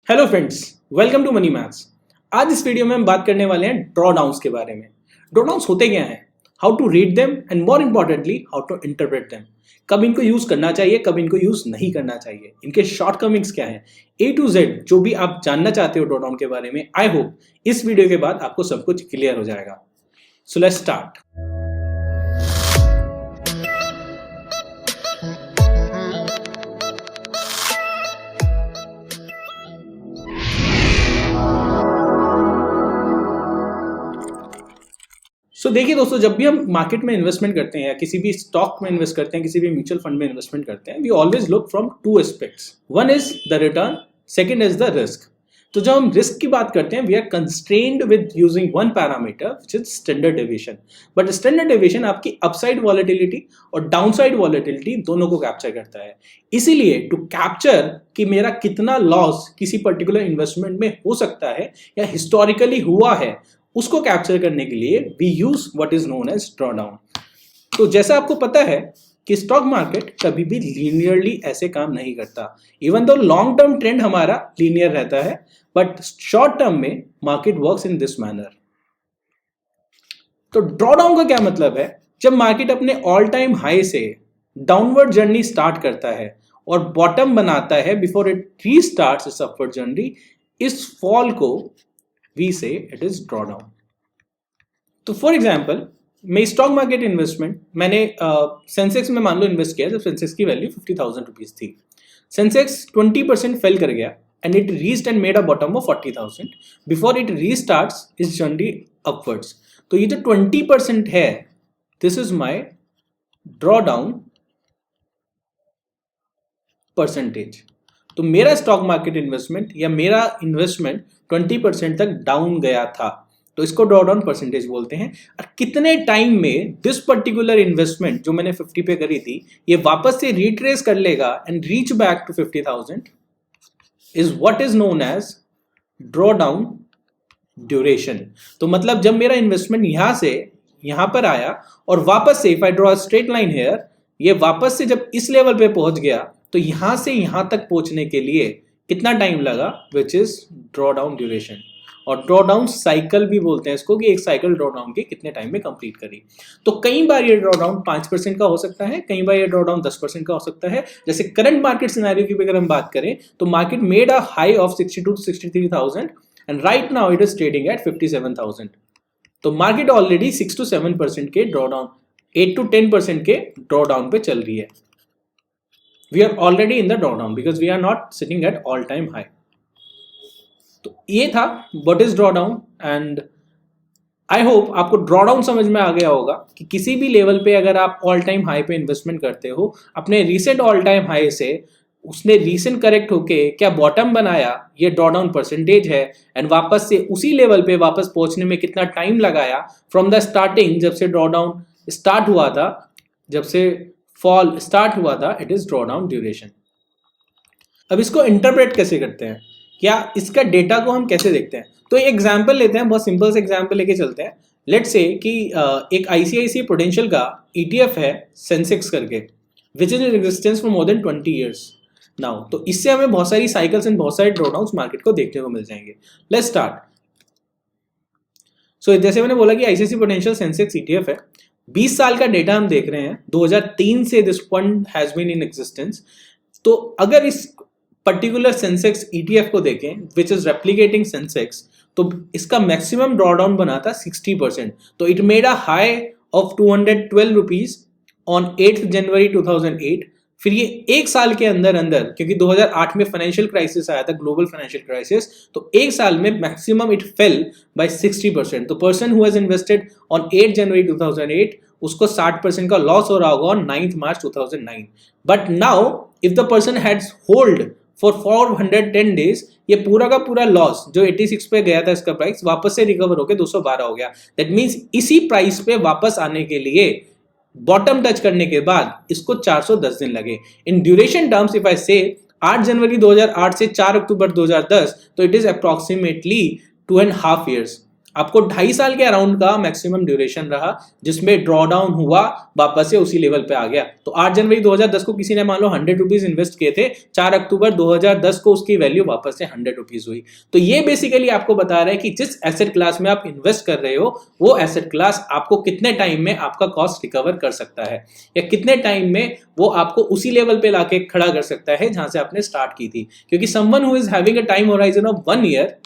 Hello friends, welcome to Money Maths. आज इस video में हम बात करने वाले हैं ड्रॉ डाउन्स के बारे में। ड्रॉ डाउन्स होते क्या हैं, how to read them and more importantly how to interpret them. कब इनको यूज करना चाहिए, कब इनको यूज नहीं करना चाहिए, इनके शॉर्टकमिंग्स क्या हैं, ए टू जेड जो भी आप जानना चाहते हो ड्रॉ डाउन के बारे में। आई होप इस वीडियो के बाद आपको सब कुछ क्लियर हो जाएगा। So let's start. देखिए दोस्तों, जब भी हम मार्केट में इन्वेस्टमेंट करते हैं या किसी भी स्टॉक में इन्वेस्ट करते हैं, किसी भी म्यूचुअल फंड में इन्वेस्टमेंट करते हैं, we always look from two aspects. One is the return, second is the risk. तो जब हम रिस्क की बात करते हैं, we are constrained with using one parameter which is standard deviation. But standard deviation आपकी अपसाइड वॉलेटिलिटी और downside volatility दोनों को कैप्चर करता है। इसीलिए टू कैप्चर कि मेरा कितना लॉस किसी पर्टिकुलर इन्वेस्टमेंट में हो सकता है या हिस्टोरिकली हुआ है, उसको कैप्चर करने के लिए we use what is known as draw down. तो जैसा आपको पता है कि स्टॉक मार्केट कभी भी लीनियरली ऐसे काम नहीं करता। Even though long term trend हमारा लीनियर रहता है, बट शॉर्ट टर्म में market works in this manner. तो ड्रॉ डाउन का क्या मतलब है? जब मार्केट अपने ऑल टाइम हाई से डाउनवर्ड जर्नी स्टार्ट करता है और बॉटम बनाता है before it restarts its upward journey, इस फॉल को we say it is drawdown। तो फॉर एग्जाम्पल, मैं स्टॉक मार्केट इन्वेस्टमेंट मैंने सेंसेक्स में मान लो इन्वेस्ट किया जब सेंसेक्स की वैल्यू 50,000 रुपीज थी। सेंसेक्स 20% फेल कर गया and it reached and made a bottom of 40,000 before it restarts its journey upwards. तो ये जो 20% है, this is my drawdown percentage. तो मेरा स्टॉक मार्केट इन्वेस्टमेंट या मेरा इन्वेस्टमेंट 20% तक डाउन गया था, तो इसको ड्रॉ डाउन परसेंटेज बोलते हैं। और कितने टाइम में दिस पर्टिकुलर इन्वेस्टमेंट जो मैंने 50 पे करी थी, ये वापस से रिट्रेस कर लेगा and reach back to 50,000 is what is known as draw down duration. तो मतलब जब मेरा इन्वेस्टमेंट यहां से यहां पर आया और वापस से, if I draw straight line here, ये वापस से जब इस लेवल पे पहुंच गया, तो यहां से यहां तक पहुंचने के लिए कितना टाइम लगा, which is draw down duration. और ड्रॉ डाउन साइकिल भी बोलते हैं इसको, कि एक साइकिल ड्रॉ डाउन के कितने टाइम में कंप्लीट करी। तो कई बार ये ड्रॉ डाउन 5% का हो सकता है, कई बार ये ड्रॉ डाउन 10% का हो सकता है। जैसे करंट मार्केट सिनेरियो की अगर हम बात करें, तो market made a high of 62 to 63,000 and right now it is trading at 57,000। तो मार्केट ऑलरेडी 6 to 7% के ड्रॉ डाउन, 8 to 10% के ड्रॉ डाउन पे चल रही है। We are already in the drawdown because we are not sitting at all time high। तो ये था what is drawdown and I hope आपको drawdown समझ में आ गया होगा कि किसी भी लेवल पे अगर आप all time high पे इन्वेस्टमेंट करते हो, अपने recent all time high से उसने recent करेक्ट होके क्या बॉटम बनाया, ये drawdown परसेंटेज है। एंड वापस से उसी लेवल पे वापस पहुंचने में कितना टाइम लगाया फ्रॉम द स्टार्टिंग, जब से drawdown स्टार्ट हुआ था, जब से फॉल स्टार्ट हुआ था, it is draw down duration. अब इसको इंटरप्रेट कैसे करते हैं, क्या इसका डेटा को हम कैसे देखते हैं? तो एक एग्जांपल लेते हैं, बहुत सिंपल से एग्जांपल लेके चलते हैं। लेट्स से कि एक आईसीआईसीआई प्रूडेंशियल का ईटीएफ है सेंसेक्स करके, which is in existence for more than 20 years now. तो इससे हमें बहुत सारी साइकिल्स एंड बहुत सारे ड्रॉ डाउन्स मार्केट को देखने को मिल जाएंगे। Let's start. सो जैसे मैंने बोला कि आईसीआईसीआई प्रूडेंशियल सेंसेक्स ईटीएफ है, 20 साल का डेटा हम देख रहे हैं, 2003 से this fund has been in existence. तो अगर इस पर्टिकुलर सेंसेक्स ईटीएफ को देखें विच इज रेप्लिकेटिंग सेंसेक्स, तो इसका मैक्सिमम ड्रॉ डाउन बना था 60%। तो it made a high of 212 rupees on 8 January 2008। फिर ये एक साल के अंदर अंदर, क्योंकि 2008 में फाइनेंशियल क्राइसिस आया था, ग्लोबल फाइनेंशियल क्राइसिस, तो एक साल में मैक्सिमम इट फेल बाय 60%। तो person who has invested on 8 January 2008, उसको 60% का लॉस हो रहा होगा on 9 March 2009। But now if the person has hold for 410 days, ये पूरा का पूरा लॉस जो 86 पे गया था इसका प्राइस, वापस से रिकवर होकर 212 हो गया। दैट मीन्स इसी प्राइस पे वापस आने के लिए, बॉटम टच करने के बाद, इसको 410 दिन लगे। In duration terms if I से 8 जनवरी 2008 से 4 अक्टूबर 2010, तो इट इज अप्रोक्सीमेटली 2.5 years। आपको 2.5 साल के अराउंड का मैक्सिमम ड्यूरेशन रहा जिसमें ड्रॉ डाउन हुआ, वापस से उसी लेवल पे आ गया। तो 8 जनवरी 2010 को किसी ने मान लो 100 रुपीज इन्वेस्ट किए थे, 4 अक्टूबर 2010 को उसकी वैल्यू वापस से 100 रुपीज हुई। तो ये बेसिकली आपको बता रहा है कि जिस एसेट क्लास में आप इन्वेस्ट कर रहे हो वो एसेट क्लास आपको कितने टाइम में आपका कॉस्ट रिकवर कर सकता है, या कितने टाइम में वो आपको उसी लेवल पे लाके खड़ा कर सकता है जहां से आपने स्टार्ट की थी। क्योंकि someone who is having a time horizon of 1 year,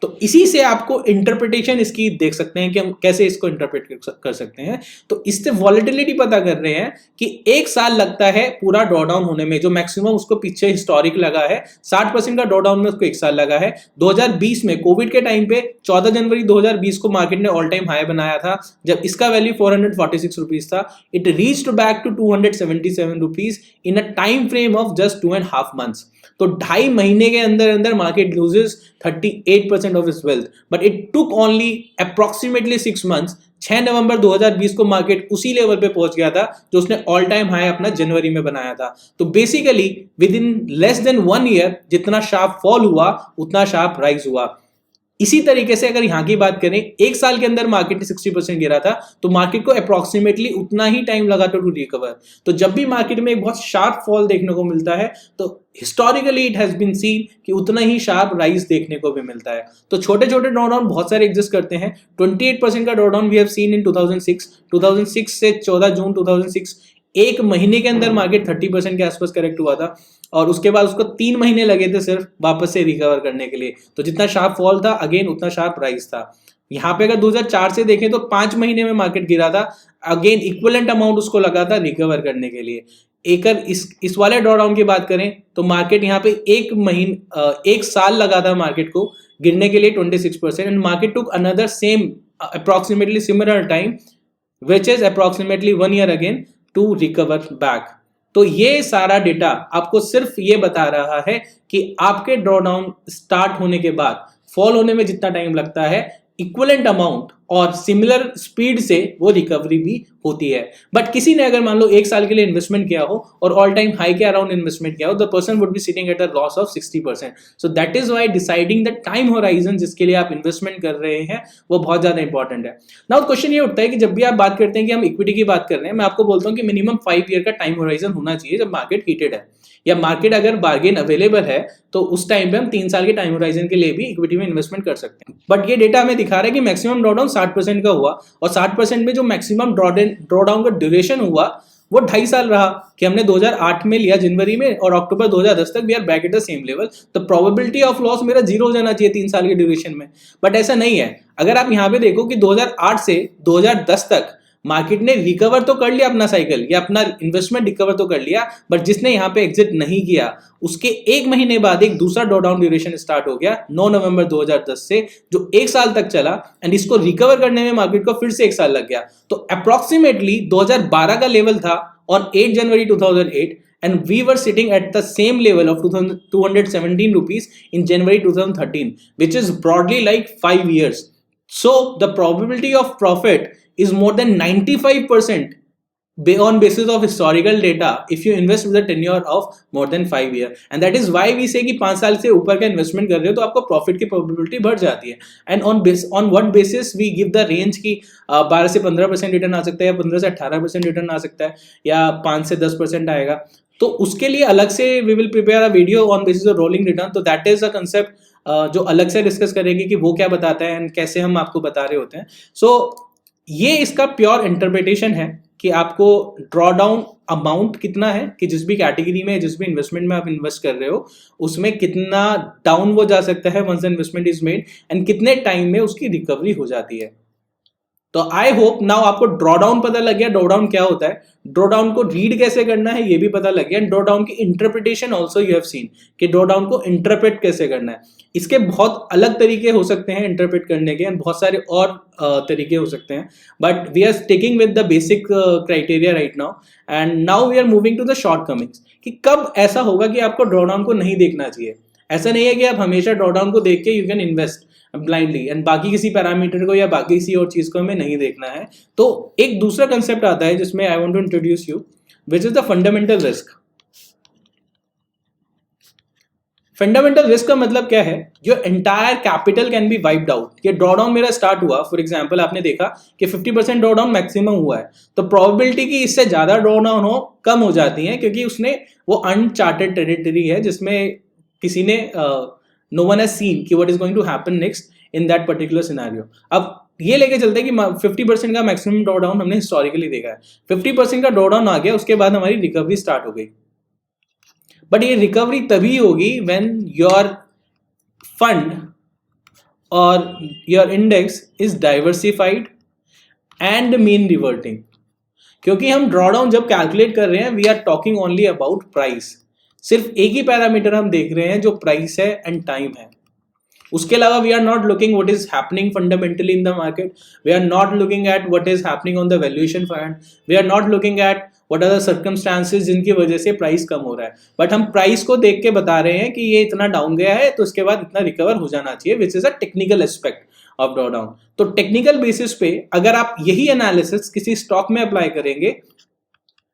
तो इसी से आपको इंटरप्रिटेशन इसकी देख सकते हैं कि हम कैसे इसको इंटरप्रेट कर सकते हैं। तो इससे वॉलेटिलिटी पता कर रहे हैं कि 1 साल लगता है पूरा ड्रॉ डाउन होने में, जो मैक्सिमम उसको पीछे हिस्टोरिक लगा है 60% का ड्रॉ डाउन में उसको 1 साल लगा है। 2020 में कोविड के टाइम पे 14 जनवरी 2020 को मार्केट ने ऑल टाइम हाई बनाया था जब इसका वैल्यू 446 रुपीज था। It reached back to 277 rupees in a time frame of just 2.5 months। तो 2.5 महीने के अंदर अंदर market loses 38% of its wealth, but it took only approximately 6 months। 6 नवंबर 2020 को मार्केट उसी लेवल पे पहुंच गया था जो उसने ऑल टाइम हाई अपना जनवरी में बनाया था। तो basically with in less than 1 year जितना शार्प फॉल हुआ उतना शार्प राइज हुआ। इसी तरीके से अगर यहां की बात करें, 1 साल के अंदर मार्केट 60% गिरा था तो मार्केट को अप्रोक्सीमेटली उतना ही टाइम लगा था टू रिकवर। तो जब भी मार्केट में एक बहुत शार्प फॉल देखने को मिलता है तो historically it has been seen कि उतना ही शार्प राइज देखने को भी मिलता है। तो छोटे छोटे ड्रॉ डाउन बहुत सारे एग्जिस्ट करते हैं। 28% का draw down we have seen in 2006 से 14 जून 2006 एक महीने के अंदर मार्केट 30% के आसपास करेक्ट हुआ था और उसके बाद उसको 3 महीने लगे थे सिर्फ वापस से रिकवर करने के लिए। तो जितना शार्प फॉल था अगेन उतना शार्प राइज था। यहाँ पे अगर 2004 से देखें तो 5 महीने में मार्केट गिरा था, अगेन इक्विवेलेंट अमाउंट उसको लगा था रिकवर करने के लिए। इस वाले ड्रॉ डाउन की बात करें तो मार्केट यहाँ पे 1 साल लगा था मार्केट को गिरने के लिए 26%, and market took another same approximately similar time which is approximately 1 year again to recover back. तो ये सारा डेटा आपको सिर्फ ये बता रहा है कि आपके ड्रॉ डाउन स्टार्ट होने के बाद फॉल होने में जितना टाइम लगता है इक्विवेलेंट अमाउंट और सिमिलर स्पीड से वो रिकवरी भी होती है। बट किसी ने अगर मान लो 1 साल के लिए इन्वेस्टमेंट किया हो और ऑल टाइम हाई के अराउंड इन्वेस्टमेंट किया हो, the person would be sitting at a loss of 60%। So that is why deciding the time horizon जिसके लिए आप इन्वेस्टमेंट कर रहे हैं वो बहुत ज्यादा इंपॉर्टेंट है। नाउ क्वेश्चन ये उठता है कि जब भी आप बात करते हैं कि हम इक्विटी की बात कर रहे हैं, मैं आपको बोलता हूँ कि मिनिमम 5 ईयर का टाइम होराइजन होना चाहिए जब मार्केट हीटेड है, या मार्केट अगर बार्गेन अवेलेबल है तो उस टाइम पे हम 3 साल के टाइम होराइजन के लिए भी इक्विटी में इन्वेस्टमेंट कर सकते हैं। बट ये डेटा हमें दिखा रहा है कि मैक्सिमम ड्रॉडाउन 60% का हुआ और 60% में जो मैक्सिमम ड्रॉडाउन का ड्यूरेशन हुआ वो 2.5 साल रहा कि हमने 2008 में लिया जनवरी में और अक्टूबर 2010 तक we are back at the same level. तो प्रोबेबिलिटी ऑफ लॉस मेरा 0 हो जाना चाहिए 3 साल के ड्यूरेशन में, बट ऐसा नहीं है। अगर आप यहाँ पे देखो कि 2008 से 2010 तक मार्केट ने रिकवर तो कर लिया अपना साइकिल या अपना इन्वेस्टमेंट रिकवर तो कर लिया, बट जिसने यहाँ पे एग्जिट नहीं किया उसके 1 महीने बाद एक दूसरा ड्रॉ डाउन ड्यूरेशन स्टार्ट हो गया 9 नवंबर 2010 से, जो 1 साल तक चला एंड इसको रिकवर करने में मार्केट को फिर से 1 साल लग गया। तो अप्रोक्सीमेटली 2012 का लेवल था on 8 January 2008 and we were sitting at the same level of 217 rupees in January 2013, which is broadly like 5 years. So the probability of profit is more than 95% on basis of historical data if you invest with a tenure of more than 5 year, and that is why we say कि 5 साल से ऊपर का investment कर रहे हो तो आपको प्रॉफिट की प्रोबेबिलिटी बढ़ जाती है। And on what basis we give the range की 12 से 15% रिटर्न आ सकता है या 15 से 18% रिटर्न आ सकता है या 5 से 10% आएगा। तो उसके लिए अलग से we will prepare a video on basis of rolling return. तो दैट इज अ कंसेप्ट जो अलग से डिस्कस करेंगे कि वो क्या बताता है एंड कैसे हम आपको बता रहे होते हैं। सो ये इसका प्योर इंटरप्रिटेशन है कि आपको ड्रॉ डाउन अमाउंट कितना है कि जिस भी कैटेगरी में जिस भी इन्वेस्टमेंट में आप इन्वेस्ट कर रहे हो उसमें कितना डाउन वो जा सकता है once investment is made, and कितने टाइम में उसकी रिकवरी हो जाती है। तो आई होप नाउ आपको ड्रॉ डाउन पता लग गया, ड्रॉ डाउन क्या होता है, ड्रॉ डाउन को रीड कैसे करना है ये भी पता लग गया, ड्रॉ डाउन की interpretation also you have seen कि ड्रॉ डाउन को इंटरप्रेट कैसे करना है। इसके बहुत अलग तरीके हो सकते हैं इंटरप्रेट करने के एंड बहुत सारे और तरीके हो सकते हैं, but we are sticking with the basic criteria right now. And now we are moving to the shortcomings कि कब ऐसा होगा कि आपको ड्रॉ डाउन को नहीं देखना चाहिए। ऐसा नहीं है कि आप हमेशा ड्रॉ डाउन को देख के you can invest blindly and बाकी किसी पैरामीटर को या बाकी किसी और चीज को हमें नहीं देखना है। तो एक दूसरा कंसेप्ट आता है जिसमें I want to introduce you, which is the fundamental risk. Fundamental risk का मतलब क्या है, जो entire capital can be wiped out. ये ड्रॉडाउन मेरा स्टार्ट हुआ, फॉर एग्जांपल आपने देखा कि 50% ड्रॉडाउन मैक्सिमम हुआ है, तो प्रोबेबिलिटी की इससे ज्यादा ड्रॉडाउन हो कम हो जाती है, क्योंकि उसने वो अनचार्टेड टेरिटरी है जिसमें किसी ने नो वन हैज सीन कि what is going to happen next in that particular scenario. अब ये लेके चलते हैं कि 50% का मैक्सिमम ड्रॉडाउन हमने हिस्टोरिकली देखा है, 50% का ड्रॉडाउन आ गया, उसके बाद हमारी रिकवरी स्टार्ट हो गई। बट ये रिकवरी तभी होगी व्हेन योर फंड और your index is diversified and mean reverting. क्योंकि हम ड्रॉडाउन जब कैलकुलेट कर रहे हैं, we are talking only about price. सिर्फ एक ही पैरामीटर हम देख रहे हैं जो प्राइस है एंड टाइम है। उसके अलावा we are not looking what is happening fundamentally in the market, we are not looking at what is happening on the valuation front, we are not looking at what are the circumstances जिनकी वजह से price कम हो रहा है। But हम price को देख के बता रहे हैं कि ये इतना डाउन गया है तो इसके बाद इतना रिकवर हो जाना चाहिए, which is a technical aspect of drawdown. तो टेक्निकल बेसिस पे अगर आप यही एनालिसिस किसी स्टॉक में अप्लाई करेंगे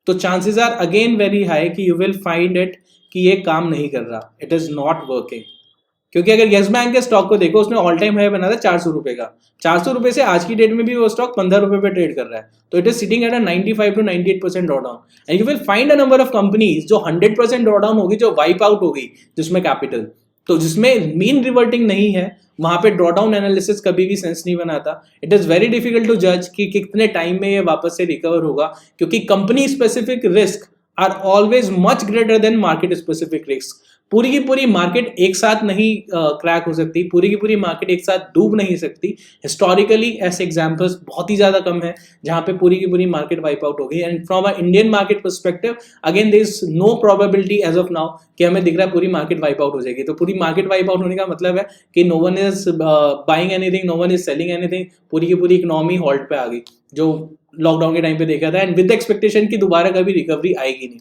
तो chances are again very high कि यू विल फाइंड इट कि ये काम नहीं कर रहा, इट इज नॉट वर्किंग। क्योंकि अगर येस बैंक के स्टॉक को देखो, उसने ऑल टाइम हाई बना था 400 रुपए का, 400 रुपए से आज की डेट में भी वो स्टॉक 15 रुपए पे ट्रेड कर रहा है, तो it is sitting at 95 to 98% drawdown. And you will find a number of companies जो 100% ड्रॉडाउन होगी, जो वाइप आउट होगी, जिसमें कैपिटल, तो जिसमें मीन रिवर्टिंग नहीं है, वहां पे ड्रॉडाउन एनालिसिस कभी भी सेंस नहीं बनाता। It is very difficult to जज कि कितने टाइम में ये वापस से रिकवर होगा, क्योंकि company specific risk are always much greater than market specific risk. पूरी की पूरी मार्केट एक साथ नहीं क्रैक हो सकती, पूरी की पूरी मार्केट एक साथ डूब नहीं सकती। हिस्टोरिकली ऐसे एग्जांपल्स बहुत ही ज्यादा कम है जहां पे पूरी की पूरी मार्केट वाइप आउट हो गई। And from a Indian market perspective again there is no probability as of now कि हमें दिख रहा है पूरी मार्केट वाइप आउट हो जाएगी। तो पूरी मार्केट वाइप आउट होने का मतलब है कि no one is buying anything, no one is selling anything, पूरी की पूरी इकोनॉमी हॉल्ट पे आ गई, जो लॉकडाउन के टाइम पे देखा था, एंड विद एक्सपेक्टेशन की दोबारा कभी रिकवरी आएगी नहीं।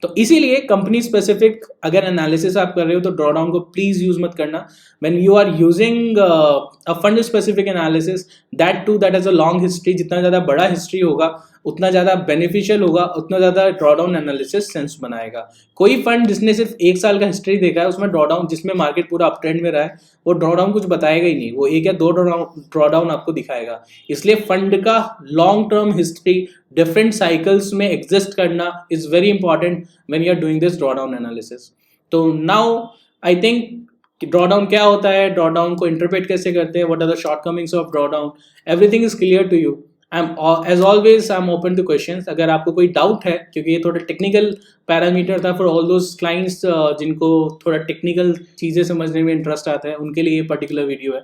तो इसीलिए कंपनी स्पेसिफिक अगर एनालिसिस आप कर रहे हो तो ड्रॉडाउन को प्लीज यूज मत करना। When you are using a fund specific analysis, that to that is a long history, जितना ज्यादा बड़ा हिस्ट्री होगा उतना ज्यादा बेनिफिशियल होगा, उतना ज्यादा ड्रॉडाउन एनालिसिस सेंस बनाएगा। कोई फंड जिसने सिर्फ एक साल का हिस्ट्री देखा है, उसमें ड्रॉडाउन, जिसमें मार्केट पूरा अप ट्रेंड में रहा है, वो ड्रॉडाउन कुछ बताएगा ही नहीं, वो एक या दो ड्रॉडाउन आपको दिखाएगा। इसलिए फंड का long term history different cycles में एग्जिस्ट करना is very important when you are doing this drawdown analysis. तो नाउ आई थिंक ड्रॉडाउन क्या होता है, ड्रॉडाउन को इंटरप्रेट कैसे करते हैं, what are the shortcomings of drawdown, everything is clear to you. As always I am open to questions. अगर आपको कोई डाउट है, क्योंकि ये थोड़ा टेक्निकल पैरामीटर था फॉर ऑल दोज क्लाइंट्स जिनको थोड़ा टेक्निकल चीज़ें समझने में इंटरेस्ट आता है, उनके लिए ये पर्टिकुलर वीडियो है।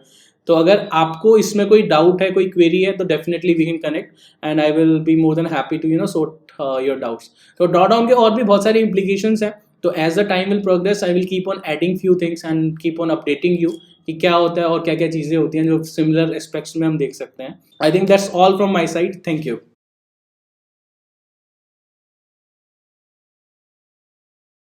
तो अगर आपको इसमें कोई डाउट है, कोई क्वेरी है, तो definitely we can connect and I will be more than happy to sort your doubts. तो ड्रॉडाउन के और भी बहुत सारी implications हैं, तो as the time will progress I will keep on adding few things and keep on updating you कि क्या होता है और क्या क्या चीज़ें होती हैं जो सिमिलर एस्पेक्ट्स में हम देख सकते हैं। I think that's all from my side, thank you.